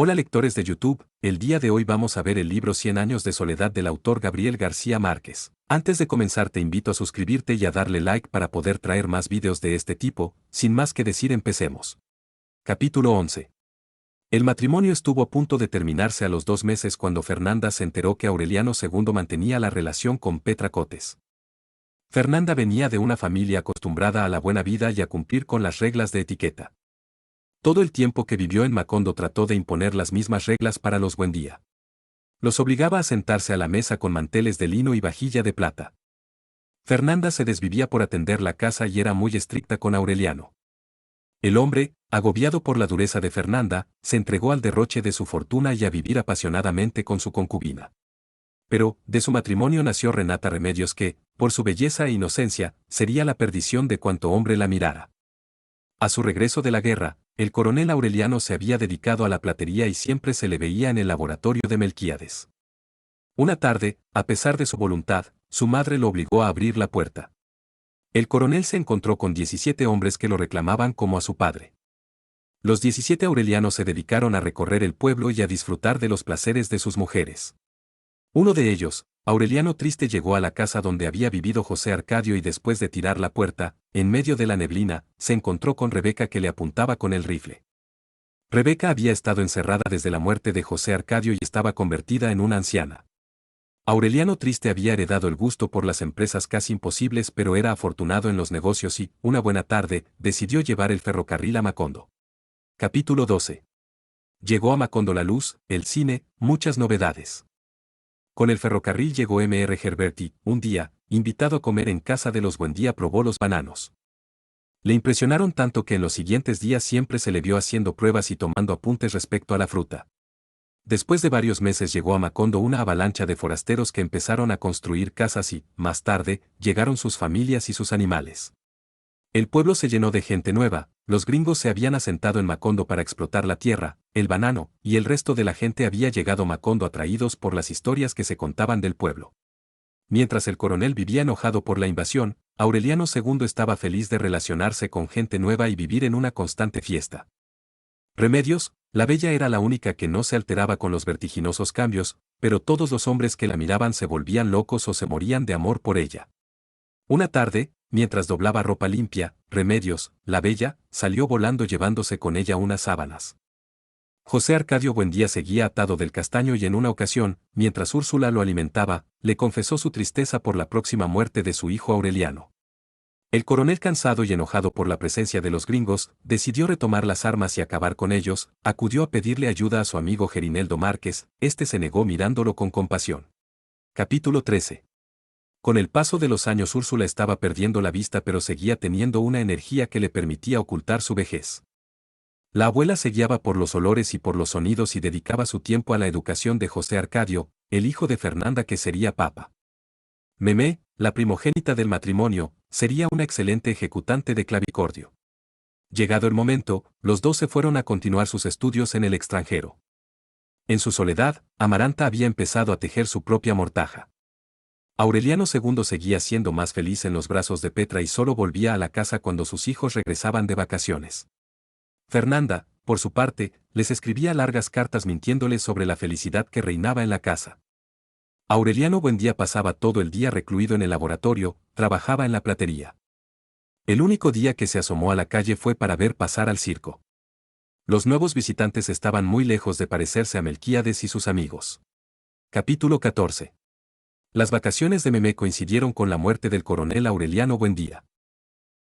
Hola lectores de YouTube, el día de hoy vamos a ver el libro 100 años de soledad del autor Gabriel García Márquez. Antes de comenzar te invito a suscribirte y a darle like para poder traer más videos de este tipo, sin más que decir empecemos. Capítulo 11. El matrimonio estuvo a punto de terminarse a los 2 meses cuando Fernanda se enteró que Aureliano II mantenía la relación con Petra Cotes. Fernanda venía de una familia acostumbrada a la buena vida y a cumplir con las reglas de etiqueta. Todo el tiempo que vivió en Macondo trató de imponer las mismas reglas para los Buendía. Los obligaba a sentarse a la mesa con manteles de lino y vajilla de plata. Fernanda se desvivía por atender la casa y era muy estricta con Aureliano. El hombre, agobiado por la dureza de Fernanda, se entregó al derroche de su fortuna y a vivir apasionadamente con su concubina. Pero, de su matrimonio nació Renata Remedios que, por su belleza e inocencia, sería la perdición de cuanto hombre la mirara. A su regreso de la guerra, el coronel Aureliano se había dedicado a la platería y siempre se le veía en el laboratorio de Melquíades. Una tarde, a pesar de su voluntad, su madre lo obligó a abrir la puerta. El coronel se encontró con 17 hombres que lo reclamaban como a su padre. Los 17 aurelianos se dedicaron a recorrer el pueblo y a disfrutar de los placeres de sus mujeres. Uno de ellos, Aureliano Triste, llegó a la casa donde había vivido José Arcadio y después de tirar la puerta, en medio de la neblina, se encontró con Rebeca que le apuntaba con el rifle. Rebeca había estado encerrada desde la muerte de José Arcadio y estaba convertida en una anciana. Aureliano Triste había heredado el gusto por las empresas casi imposibles, pero era afortunado en los negocios y, una buena tarde, decidió llevar el ferrocarril a Macondo. Capítulo 12. Llegó a Macondo la luz, el cine, muchas novedades. Con el ferrocarril llegó M.R. Gerberti. Un día, invitado a comer en casa de los Buendía, probó los bananos. Le impresionaron tanto que en los siguientes días siempre se le vio haciendo pruebas y tomando apuntes respecto a la fruta. Después de varios meses llegó a Macondo una avalancha de forasteros que empezaron a construir casas y, más tarde, llegaron sus familias y sus animales. El pueblo se llenó de gente nueva, los gringos se habían asentado en Macondo para explotar la tierra, el banano, y el resto de la gente había llegado a Macondo atraídos por las historias que se contaban del pueblo. Mientras el coronel vivía enojado por la invasión, Aureliano II estaba feliz de relacionarse con gente nueva y vivir en una constante fiesta. Remedios, la bella, era la única que no se alteraba con los vertiginosos cambios, pero todos los hombres que la miraban se volvían locos o se morían de amor por ella. Una tarde, mientras doblaba ropa limpia, Remedios, la bella, salió volando llevándose con ella unas sábanas. José Arcadio Buendía seguía atado del castaño y en una ocasión, mientras Úrsula lo alimentaba, le confesó su tristeza por la próxima muerte de su hijo Aureliano. El coronel, cansado y enojado por la presencia de los gringos, decidió retomar las armas y acabar con ellos. Acudió a pedirle ayuda a su amigo Gerineldo Márquez, este se negó mirándolo con compasión. Capítulo 13. Con el paso de los años Úrsula estaba perdiendo la vista, pero seguía teniendo una energía que le permitía ocultar su vejez. La abuela se guiaba por los olores y por los sonidos y dedicaba su tiempo a la educación de José Arcadio, el hijo de Fernanda que sería papa. Memé, la primogénita del matrimonio, sería una excelente ejecutante de clavicordio. Llegado el momento, los dos se fueron a continuar sus estudios en el extranjero. En su soledad, Amaranta había empezado a tejer su propia mortaja. Aureliano II seguía siendo más feliz en los brazos de Petra y solo volvía a la casa cuando sus hijos regresaban de vacaciones. Fernanda, por su parte, les escribía largas cartas mintiéndoles sobre la felicidad que reinaba en la casa. Aureliano Buendía pasaba todo el día recluido en el laboratorio, trabajaba en la platería. El único día que se asomó a la calle fue para ver pasar al circo. Los nuevos visitantes estaban muy lejos de parecerse a Melquíades y sus amigos. Capítulo 14. Las vacaciones de Memé coincidieron con la muerte del coronel Aureliano Buendía.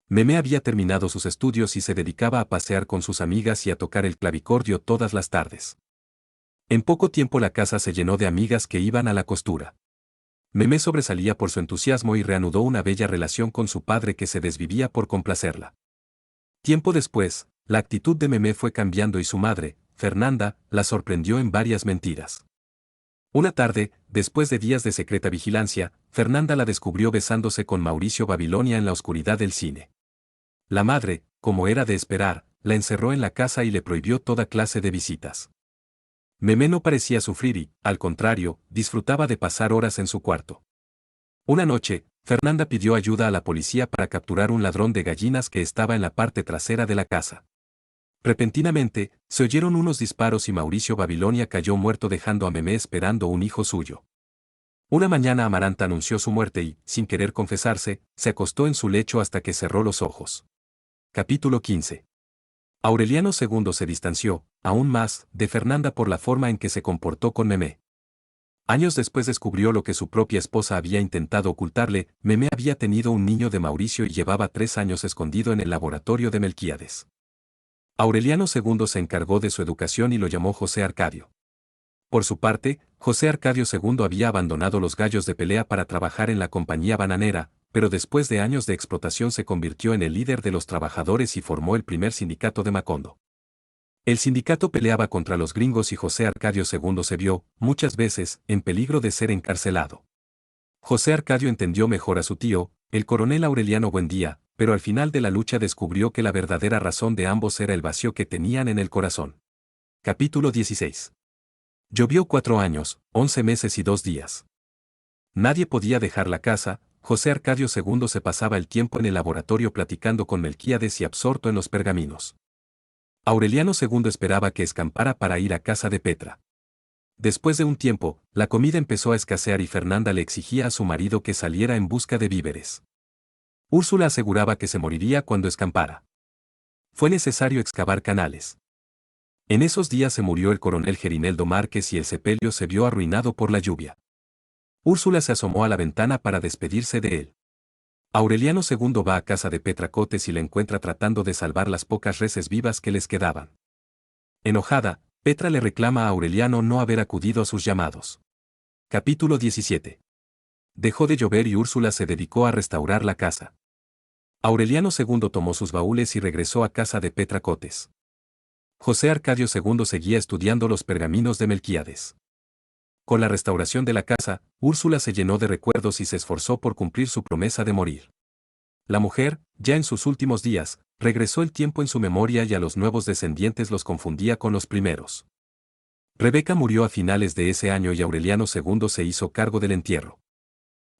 Memé había terminado sus estudios y se dedicaba a pasear con sus amigas y a tocar el clavicordio todas las tardes. En poco tiempo la casa se llenó de amigas que iban a la costura. Memé sobresalía por su entusiasmo y reanudó una bella relación con su padre que se desvivía por complacerla. Tiempo después, la actitud de Memé fue cambiando y su madre, Fernanda, la sorprendió en varias mentiras. Una tarde, después de días de secreta vigilancia, Fernanda la descubrió besándose con Mauricio Babilonia en la oscuridad del cine. La madre, como era de esperar, la encerró en la casa y le prohibió toda clase de visitas. Memé no parecía sufrir y, al contrario, disfrutaba de pasar horas en su cuarto. Una noche, Fernanda pidió ayuda a la policía para capturar un ladrón de gallinas que estaba en la parte trasera de la casa. Repentinamente, se oyeron unos disparos y Mauricio Babilonia cayó muerto dejando a Memé esperando un hijo suyo. Una mañana Amaranta anunció su muerte y, sin querer confesarse, se acostó en su lecho hasta que cerró los ojos. Capítulo 15. Aureliano II se distanció, aún más, de Fernanda por la forma en que se comportó con Memé. Años después descubrió lo que su propia esposa había intentado ocultarle: Memé había tenido un niño de Mauricio y llevaba 3 años escondido en el laboratorio de Melquíades. Aureliano II se encargó de su educación y lo llamó José Arcadio. Por su parte, José Arcadio II había abandonado los gallos de pelea para trabajar en la compañía bananera, pero después de años de explotación se convirtió en el líder de los trabajadores y formó el primer sindicato de Macondo. El sindicato peleaba contra los gringos y José Arcadio II se vio, muchas veces, en peligro de ser encarcelado. José Arcadio entendió mejor a su tío, el coronel Aureliano Buendía, pero al final de la lucha descubrió que la verdadera razón de ambos era el vacío que tenían en el corazón. Capítulo 16. Llovió 4 años, 11 meses y 2 días. Nadie podía dejar la casa. José Arcadio II se pasaba el tiempo en el laboratorio platicando con Melquíades y absorto en los pergaminos. Aureliano II esperaba que escampara para ir a casa de Petra. Después de un tiempo, la comida empezó a escasear y Fernanda le exigía a su marido que saliera en busca de víveres. Úrsula aseguraba que se moriría cuando escampara. Fue necesario excavar canales. En esos días se murió el coronel Gerineldo Márquez y el sepelio se vio arruinado por la lluvia. Úrsula se asomó a la ventana para despedirse de él. Aureliano II va a casa de Petra Cotes y la encuentra tratando de salvar las pocas reses vivas que les quedaban. Enojada, Petra le reclama a Aureliano no haber acudido a sus llamados. Capítulo 17. Dejó de llover y Úrsula se dedicó a restaurar la casa. Aureliano II tomó sus baúles y regresó a casa de Petra Cotes. José Arcadio II seguía estudiando los pergaminos de Melquíades. Con la restauración de la casa, Úrsula se llenó de recuerdos y se esforzó por cumplir su promesa de morir. La mujer, ya en sus últimos días, regresó el tiempo en su memoria y a los nuevos descendientes los confundía con los primeros. Rebeca murió a finales de ese año y Aureliano II se hizo cargo del entierro.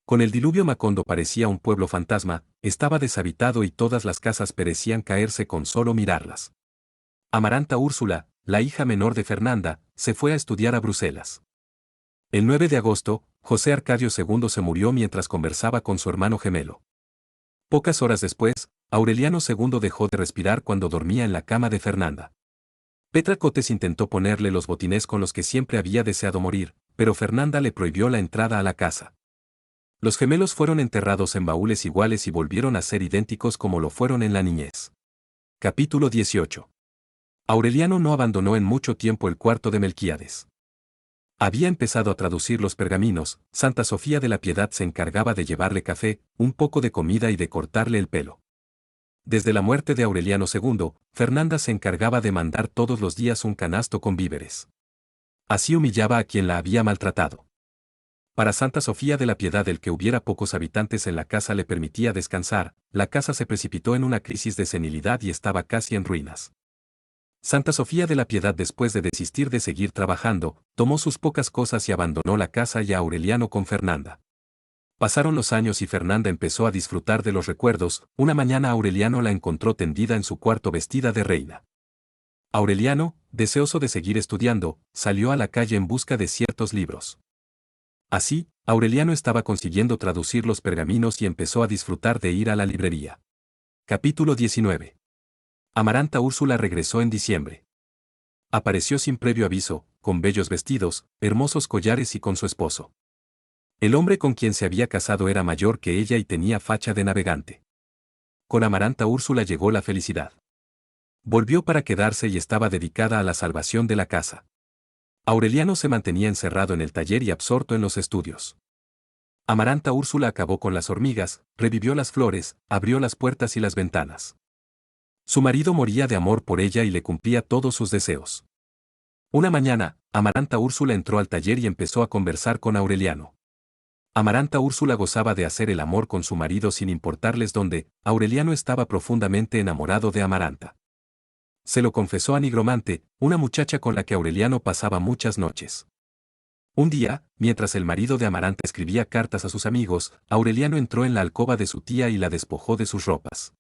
Con el diluvio Macondo parecía un pueblo fantasma, estaba deshabitado y todas las casas parecían caerse con solo mirarlas. Amaranta Úrsula, la hija menor de Fernanda, se fue a estudiar a Bruselas. El 9 de agosto, José Arcadio II se murió mientras conversaba con su hermano gemelo. Pocas horas después, Aureliano II dejó de respirar cuando dormía en la cama de Fernanda. Petra Cotes intentó ponerle los botines con los que siempre había deseado morir, pero Fernanda le prohibió la entrada a la casa. Los gemelos fueron enterrados en baúles iguales y volvieron a ser idénticos como lo fueron en la niñez. Capítulo 18. Aureliano no abandonó en mucho tiempo el cuarto de Melquíades. Había empezado a traducir los pergaminos. Santa Sofía de la Piedad se encargaba de llevarle café, un poco de comida y de cortarle el pelo. Desde la muerte de Aureliano II, Fernanda se encargaba de mandar todos los días un canasto con víveres. Así humillaba a quien la había maltratado. Para Santa Sofía de la Piedad el que hubiera pocos habitantes en la casa le permitía descansar. La casa se precipitó en una crisis de senilidad y estaba casi en ruinas. Santa Sofía de la Piedad, después de desistir de seguir trabajando, tomó sus pocas cosas y abandonó la casa y a Aureliano con Fernanda. Pasaron los años y Fernanda empezó a disfrutar de los recuerdos. Una mañana Aureliano la encontró tendida en su cuarto vestida de reina. Aureliano, deseoso de seguir estudiando, salió a la calle en busca de ciertos libros. Así, Aureliano estaba consiguiendo traducir los pergaminos y empezó a disfrutar de ir a la librería. Capítulo 19. Amaranta Úrsula regresó en diciembre. Apareció sin previo aviso, con bellos vestidos, hermosos collares y con su esposo. El hombre con quien se había casado era mayor que ella y tenía facha de navegante. Con Amaranta Úrsula llegó la felicidad. Volvió para quedarse y estaba dedicada a la salvación de la casa. Aureliano se mantenía encerrado en el taller y absorto en los estudios. Amaranta Úrsula acabó con las hormigas, revivió las flores, abrió las puertas y las ventanas. Su marido moría de amor por ella y le cumplía todos sus deseos. Una mañana, Amaranta Úrsula entró al taller y empezó a conversar con Aureliano. Amaranta Úrsula gozaba de hacer el amor con su marido sin importarles dónde. Aureliano estaba profundamente enamorado de Amaranta. Se lo confesó a Nigromante, una muchacha con la que Aureliano pasaba muchas noches. Un día, mientras el marido de Amaranta escribía cartas a sus amigos, Aureliano entró en la alcoba de su tía y la despojó de sus ropas.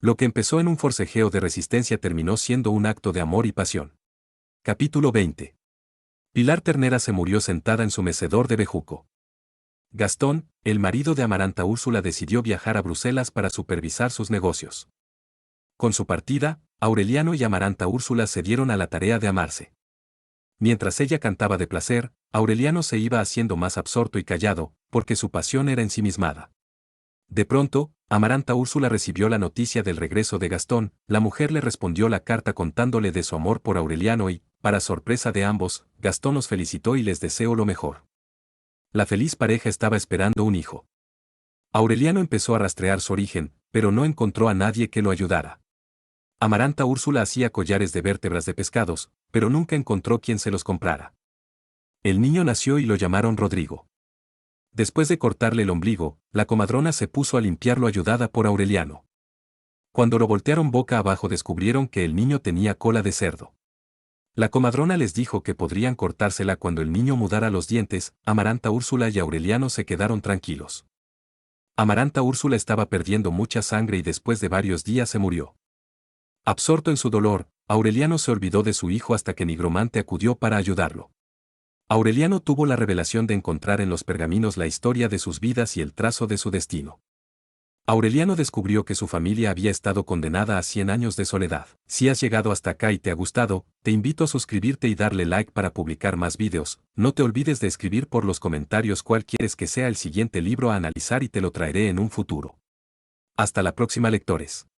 Lo que empezó en un forcejeo de resistencia terminó siendo un acto de amor y pasión. Capítulo 20. Pilar Ternera se murió sentada en su mecedor de bejuco. Gastón, el marido de Amaranta Úrsula, decidió viajar a Bruselas para supervisar sus negocios. Con su partida, Aureliano y Amaranta Úrsula se dieron a la tarea de amarse. Mientras ella cantaba de placer, Aureliano se iba haciendo más absorto y callado, porque su pasión era ensimismada. De pronto, Amaranta Úrsula recibió la noticia del regreso de Gastón. La mujer le respondió la carta contándole de su amor por Aureliano y, para sorpresa de ambos, Gastón los felicitó y les deseó lo mejor. La feliz pareja estaba esperando un hijo. Aureliano empezó a rastrear su origen, pero no encontró a nadie que lo ayudara. Amaranta Úrsula hacía collares de vértebras de pescados, pero nunca encontró quien se los comprara. El niño nació y lo llamaron Rodrigo. Después de cortarle el ombligo, la comadrona se puso a limpiarlo ayudada por Aureliano. Cuando lo voltearon boca abajo descubrieron que el niño tenía cola de cerdo. La comadrona les dijo que podrían cortársela cuando el niño mudara los dientes. Amaranta Úrsula y Aureliano se quedaron tranquilos. Amaranta Úrsula estaba perdiendo mucha sangre y después de varios días se murió. Absorto en su dolor, Aureliano se olvidó de su hijo hasta que Nigromante acudió para ayudarlo. Aureliano tuvo la revelación de encontrar en los pergaminos la historia de sus vidas y el trazo de su destino. Aureliano descubrió que su familia había estado condenada a 100 años de soledad. Si has llegado hasta acá y te ha gustado, te invito a suscribirte y darle like para publicar más videos. No te olvides de escribir por los comentarios cuál quieres que sea el siguiente libro a analizar y te lo traeré en un futuro. Hasta la próxima, lectores.